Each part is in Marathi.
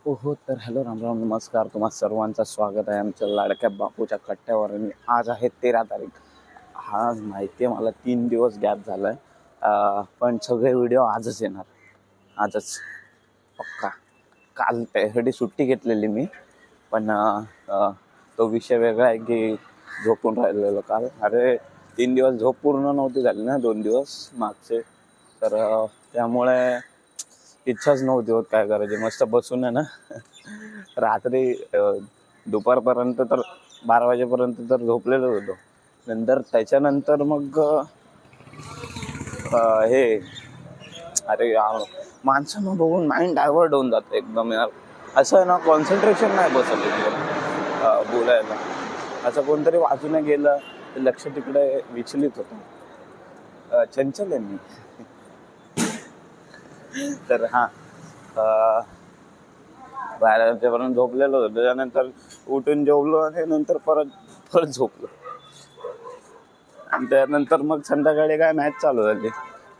हो तर हॅलो राम नमस्कार. तुम्हा सर्वांचं स्वागत आहे आमच्या लाडक्या बापूच्या कट्ट्यावर. आणि आज आहे 13 तारीख. आज माहिती आहे मला 3 दिवस गॅप झाला आहे, पण सगळे व्हिडिओ आजच येणार. आजच पक्का. काल त्यासाठी सुट्टी घेतलेली मी, पण तो विषय वेगळा आहे की झोपून राहिलेलो काल. अरे 3 दिवस झोप पूर्ण नव्हती झाली ना, 2 दिवस मागचे. तर त्यामुळे इच्छाच नव्हती होत काय करायची. मस्त बसून आहे ना रात्री दुपारपर्यंत तर 12 वाजेपर्यंत तर झोपलेलो होतो. नंतर त्याच्यानंतर मग हे अरे यार, माणसांना बघून माइंड डायव्हर्ट होऊन जातं एकदम यार. असं आहे ना, कॉन्सन्ट्रेशन नाही बसत एकदम बोलायला. असं कोणतरी वाजून गेलं तर लक्ष तिकडे विचलित होतं. चंचल आहे मी. तर हां, 12 वाजेपर्यंत झोपलेलो होतो. त्याच्यानंतर उठून जेवलो आणि नंतर परत झोपलो. आणि त्यानंतर मग संध्याकाळी काय मॅच चालू झाली.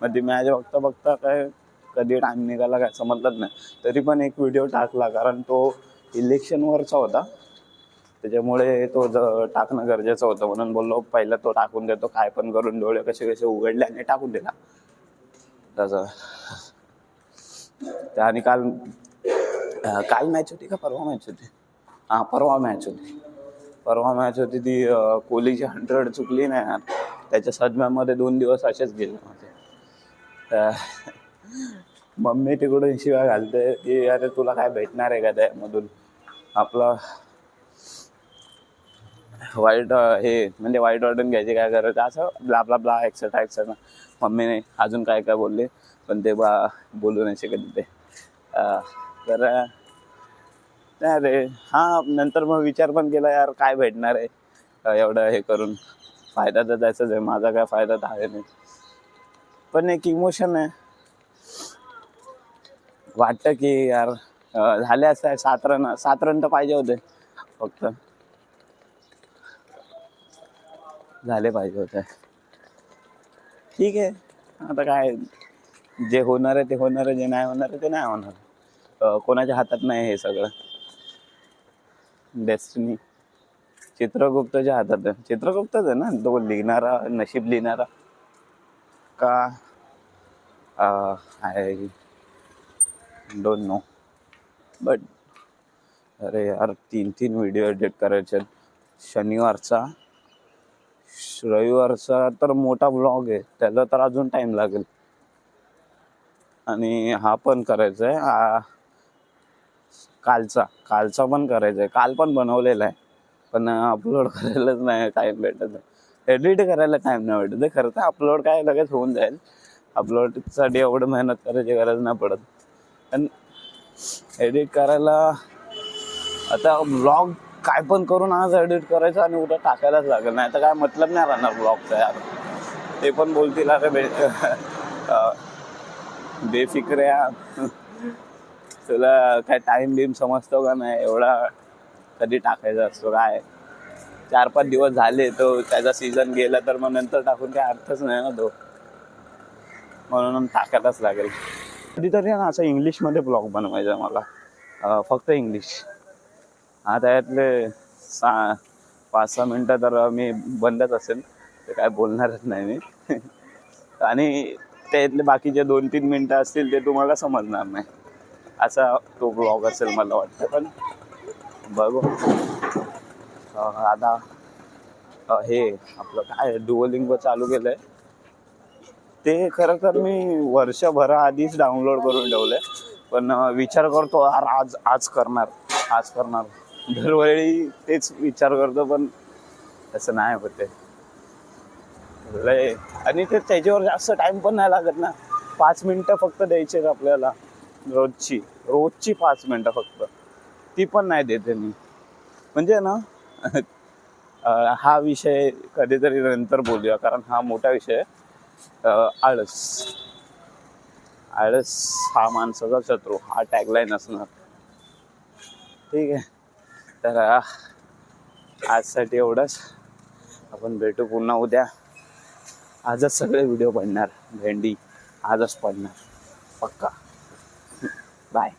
मग ती मॅच बघता बघता काय कधी टाईम निघाला काय समजलंच नाही. तरी पण एक व्हिडिओ टाकला, कारण तो इलेक्शनवरचा होता. त्याच्यामुळे तो टाकणं गरजेचं होतं, म्हणून बोललो पहिला तो टाकून देतो. काय पण करून डोळे कसे कसे उघडले आणि टाकून दिला तसं. आणि काल काल मॅच होती का परवा मॅच होती? हां, परवा मॅच होती ती कोहलीची 100 चुकली नाही यार. त्याच्या सदम्यामध्ये 2 दिवस असेच गेले माझे. मम्मी तिकडून शिवाय घालते की अरे तुला काय भेटणार आहे का त्यामधून. आपलं वाईट म्हणजे वाईट वाटून घ्यायची काय गरज, असं ब्ला ब्ला ब्ला एक्सेट्रा. मम्मीने अजून काय काय बोलले, पण ते बोलू नाही शकत ते. तर नाही रे. हां, नंतर मग विचार पण केला यार काय भेटणार आहे एवढं हे करून. फायदा तर त्याचाच आहे, माझा काय फायदा तर आहे नाही. पण एक इमोशन आहे, वाटतं की यार झाले असं 7 रन तर पाहिजे होते फक्त. झाले पाहिजे होते. ठीक आहे, आता काय जे होणार आहे ते होणार आहे, जे नाही होणार आहे ते नाही होणार. कोणाच्या हातात नाही हे सगळं. डेस्टिनी चित्रगुप्तच्या हातात आहे. चित्रगुप्तच आहे ना तो लिहिणारा, नशीब लिहिणारा का. I don't know. बट अरे यार 3 व्हिडिओ एडिट करायचे. शनिवारचा, रविवारचा तर मोठा ब्लॉग आहे, त्याला तर अजून टाइम लागेल. आणि हा पण करायचा आहे, कालचा पण करायचा आहे. काल पण बनवलेला आहे, पण अपलोड करायलाच नाही टाईम भेटत. एडिट करायला टाईम नाही भेटत. खरं तर अपलोड काय लगेच होऊन जाईल. अपलोडसाठी एवढं मेहनत करायची गरज नाही पडत. पण एडिट करायला आता ब्लॉग काय पण करून आज एडिट करायचं आणि उद्या टाकायलाच लागेल. नाही तर काय मतलब नाही राहणार ब्लॉगचा यार. ते पण बोलतील अरे बेफिक्र्या तुला काय टाईम बीम समजतो का नाही, एवढा कधी टाकायचा असतो काय. 4-5 दिवस झाले तो त्याचा सीझन गेला तर मग नंतर टाकून काय अर्थच नाही ना तो. म्हणून टाकायलाच लागेल. कधीतरी ना असं इंग्लिशमध्ये ब्लॉग बनवायचा मला, फक्त इंग्लिश. हा त्यातले 5-6 मिनटं तर मी बंदच असेल, ते काय बोलणारच नाही मी. आणि त्यातले बाकीचे 2-3 मिनटं असतील ते तुम्हाला समजणार नाही, असा तो ब्लॉग असेल मला वाटतं. पण बघू. आता हे आपलं काय डुओलिंगो चालू केलंय, ते खरं तर मी वर्षभराआधीच डाउनलोड करून ठेवलंय. पण विचार करतो यार आज करणार. दरवेळी तेच विचार करतो, पण तसं नाही होते लय. आणि ते त्याच्यावर जास्त टाइम पण नाही लागत ना. 5 मिनिटं फक्त द्यायचे आपल्याला रोजची 5 मिनिटं फक्त. ती पण नाही देते मी. म्हणजे ना हा विषय कधीतरी नंतर बोलूया, कारण हा मोठा विषय आहे. आळस हा माणसाचा शत्रू, हा टॅगलाईन असणार. ठीक आहे, तर आजसाठी एवढंच. आपण भेटू पुन्हा उद्या. आजच सगळे व्हिडिओ पडणार. भेंडी आजच पडणार पक्का. बाय.